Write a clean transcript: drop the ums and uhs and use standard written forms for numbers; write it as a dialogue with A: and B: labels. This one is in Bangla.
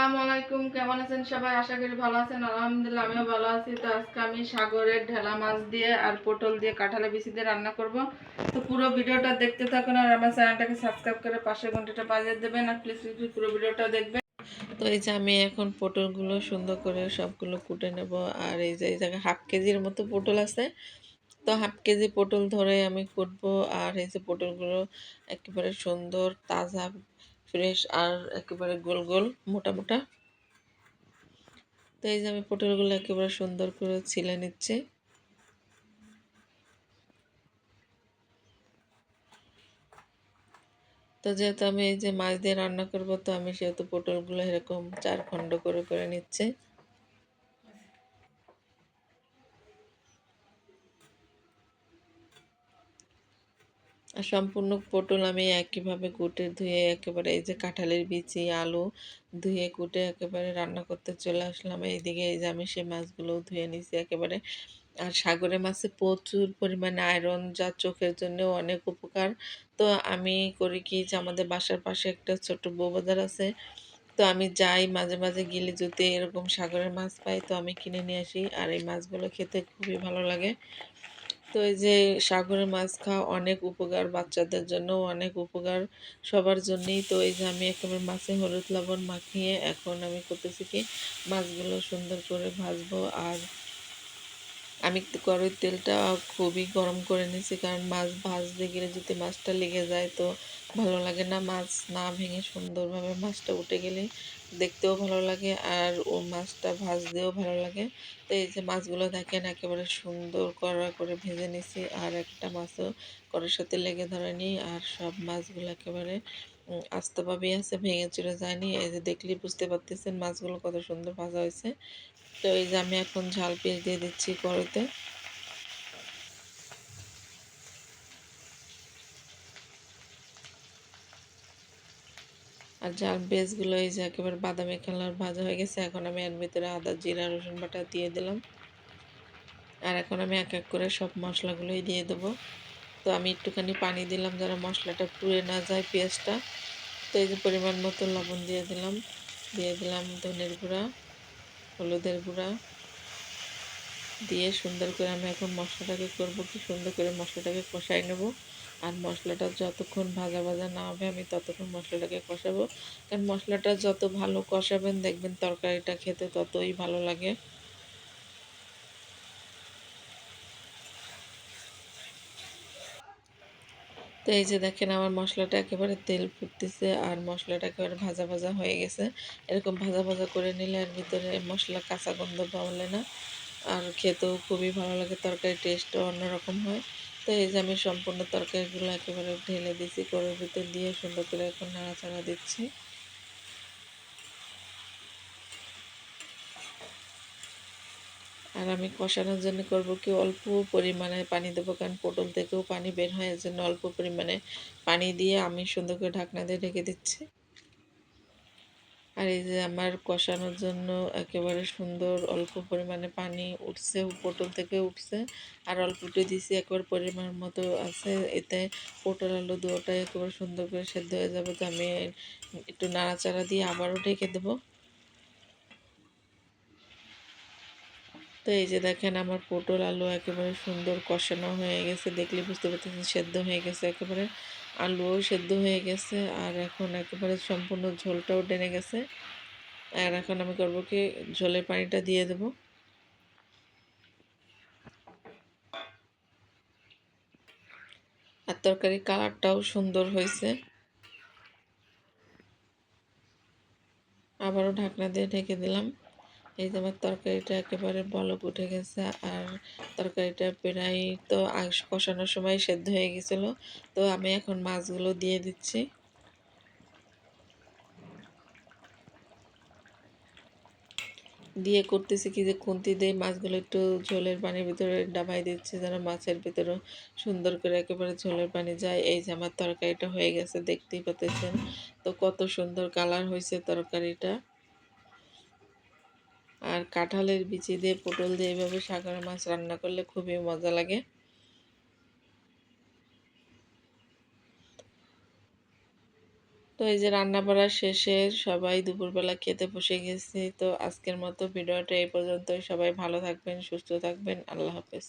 A: আসসালামু আলাইকুম। কেমন আছেন সবাই? আশা করি ভালো আছেন। আলহামদুলিল্লাহ আমিও ভালো আছি। তো আজকে আমি সাগরের ঢেলা মাছ দিয়ে আর পটল দিয়ে কাঁঠালের বিচি দিয়ে রান্না করব। তো পুরো ভিডিওটা দেখতে থাকুন আর আমার চ্যানেলটাকে সাবস্ক্রাইব করে পাশের ঘন্টাটা বাজিয়ে দেবেন আর প্লিজ পুরো ভিডিওটা দেখবেন। তো এই যে আমি এখন পটলগুলো সুন্দর করে সবগুলো কুটে নেব। আর এই জায়গায় হাফ কেজির মতো পটল আছে। তো হাফ কেজি পটল ধরে আমি কুটবো। আর এই যে পটলগুলো একেবারে সুন্দর তাজা ফ্রেশ আর একেবারে গোল গোল মোটা মোটা। তো এই যে আমি পটলগুলো একেবারে সুন্দর করে ছিলে নিচ্ছি। তো যেহেতু আমি এই যে মাছ দিয়ে রান্না করব, তো আমি সেহেতু পটলগুলো এরকম 4 খণ্ড করে করে নিচ্ছি। আর সম্পূর্ণ পটল আমি একইভাবে কুটে ধুয়ে একেবারে এই যে কাঁঠালের বিচি আলু ধুয়ে কুটে একেবারে রান্না করতে চলে আসলাম। এইদিকে এই যে আমি সেই মাছগুলোও ধুয়ে নিছি একেবারে। আর সাগরের মাছে প্রচুর পরিমাণে আয়রন, যা চোখের জন্যও অনেক উপকার। তো আমি করি কি যে আমাদের বাসার পাশে একটা ছোট বউবাজার আছে। তো আমি যাই মাঝে মাঝে গেলে যদি এরকম সাগরের মাছ পাই, তো আমি কিনে নিয়ে আসি। আর এই মাছগুলো খেতে খুবই ভালো লাগে। তো এই যে সাগরের মাছ খাওয়া অনেক উপকার, বাচ্চাদের জন্যও অনেক উপকার, সবার জন্যই। তো এই যে আমি একেবারে মাছে হলুদ লবণ মাখিয়ে এখন আমি করতেছি কি মাছগুলো সুন্দর করে ভাজবো। আর আমি কড়াইয়ের তেলটা খুবই গরম করে নিয়েছি, কারণ মাছ ভাজতে গেলে যদি মাছটা লেগে যায় তো ভালো লাগে না। মাছ না ভেঙে সুন্দরভাবে মাছটা উঠে গেলে দেখতেও ভালো লাগে আর ও মাছটা ভাজতেও ভালো লাগে। তো এই যে মাছগুলো দেখেন একেবারে সুন্দর কড়া করে ভেজে নিছি, আর একটা মাছও কড়ার সাথে লেগে ধরেনি। আর সব মাছগুলো একেবারে আস্তভাবেই আছে, ভেঙে চুরে যায়নি। এই যে দেখলেই বুঝতে পারতেছেন মাছগুলো কত সুন্দর ভাজা হয়েছে। তো এই যে আমি এখন ঝাল পেঁয়াজ দিয়ে দিচ্ছি কড়াইতে। আর ঝাল পেঁয়াজগুলো এই যে একেবারে বাদামি কালার ভাজা হয়ে গেছে। এখন আমি এর ভিতরে আদা জিরা রসুন বাটা দিয়ে দিলাম। আর এখন আমি এক এক করে সব মশলাগুলোই দিয়ে দেবো। তো আমি একটুখানি পানি দিলাম যেন মশলাটা পুড়ে না যায় পেঁয়াজটা। তো এই যে পরিমাণ মতো লবণ দিয়ে দিলাম ধনের গুঁড়া, হলুদের গুঁড়া দিয়ে সুন্দর করে আমি এখন মশলাটাকে করব কি সুন্দর করে মশলাটাকে কষাই নেব। আর মশলাটা যতক্ষণ ভাজা ভাজা না হবে আমি ততক্ষণ মশলাটাকে কষাবো। কারণ মশলাটা যত ভালো কষাবেন দেখবেন তরকারিটা খেতে ততই ভালো লাগে। তো এই যে দেখেন আমার মশলাটা একেবারে তেল ফুটতেছে আর মশলাটা একেবারে ভাজা ভাজা হয়ে গেছে। এরকম ভাজা ভাজা করে নিলে এর ভিতরে মশলা কাঁচা গন্ধ পাওয়ালে না, আর খেতেও খুবই ভালো লাগে, তরকারির টেস্টও অন্যরকম হয়। তো এই যে আমি সম্পূর্ণ তরকারিগুলো একেবারে ঢেলে দিচ্ছি কড়াইর ভিতর দিয়ে সুন্দর করে এখন নাড়াচাড়া দিচ্ছি। আর আমি কষানোর জন্য করব কি অল্প পরিমাণে পানি দেবো, কারণ পটল থেকেও পানি বের হয়, এর জন্য অল্প পরিমাণে পানি দিয়ে আমি সুন্দর করে ঢাকনা দিয়ে ঢেকে দিচ্ছি। আর এই যে আমার কষানোর জন্য একেবারে সুন্দর অল্প পরিমাণে পানি উঠছে, পটল থেকে উঠছে। আর অল্প একটু দিছি, একেবারে পরিমাণ মতো আছে। এতে পটল আলু দুটোটাই একেবারে সুন্দর করে সেদ্ধ হয়ে যাবে। তো আমি একটু নাড়াচাড়া দিয়ে আবারও ঢেকে দেবো। তো এই যে দেখেন আমার পটল আলু একেবারে সুন্দর কষানো হয়ে গেছে, দেখলে বুঝতে পারতেছেন সেদ্ধ হয়ে গেছে একেবারে, আলুও সেদ্ধ হয়ে গেছে। আর এখন একেবারে সম্পূর্ণ ঝোলটাও টেনে গেছে। আর এখন আমি করব কি ঝোলের পানিটা দিয়ে দেব। আর তরকারির কালারটাও সুন্দর হয়েছে। আবারও ঢাকনা দিয়ে ঢেকে দিলাম। এই যে আমার তরকারিটা একেবারে বলক উঠে গেছে। আর তরকারিটা প্রায় তো কষানোর সময় সেদ্ধ হয়ে গেছিলো। তো আমি এখন মাছগুলো দিয়ে দিচ্ছি। দিয়ে করতেছি কি যে খুন্তি দিয়ে মাছগুলো একটু ঝোলের পানির ভিতরে ডাবাই দিচ্ছি যেন মাছের ভিতরেও সুন্দর করে একেবারে ঝোলের পানি যায়। এই যে আমার তরকারিটা হয়ে গেছে, দেখতেই পাচ্ছেন তো কত সুন্দর কালার হয়েছে তরকারিটা। আর কাঁঠালের বিচি দিয়ে পটল দিয়ে এইভাবে সাগরের মাছ রান্না করলে খুবই মজা লাগে। তো তো এই যে রান্না-বাড়া শেষে সবাই দুপুরবেলা খেতে বসে গেছি। তো আজকের মতো ভিডিওটা এই পর্যন্তই। সবাই ভালো থাকবেন, সুস্থ থাকবেন। আল্লাহ হাফেজ।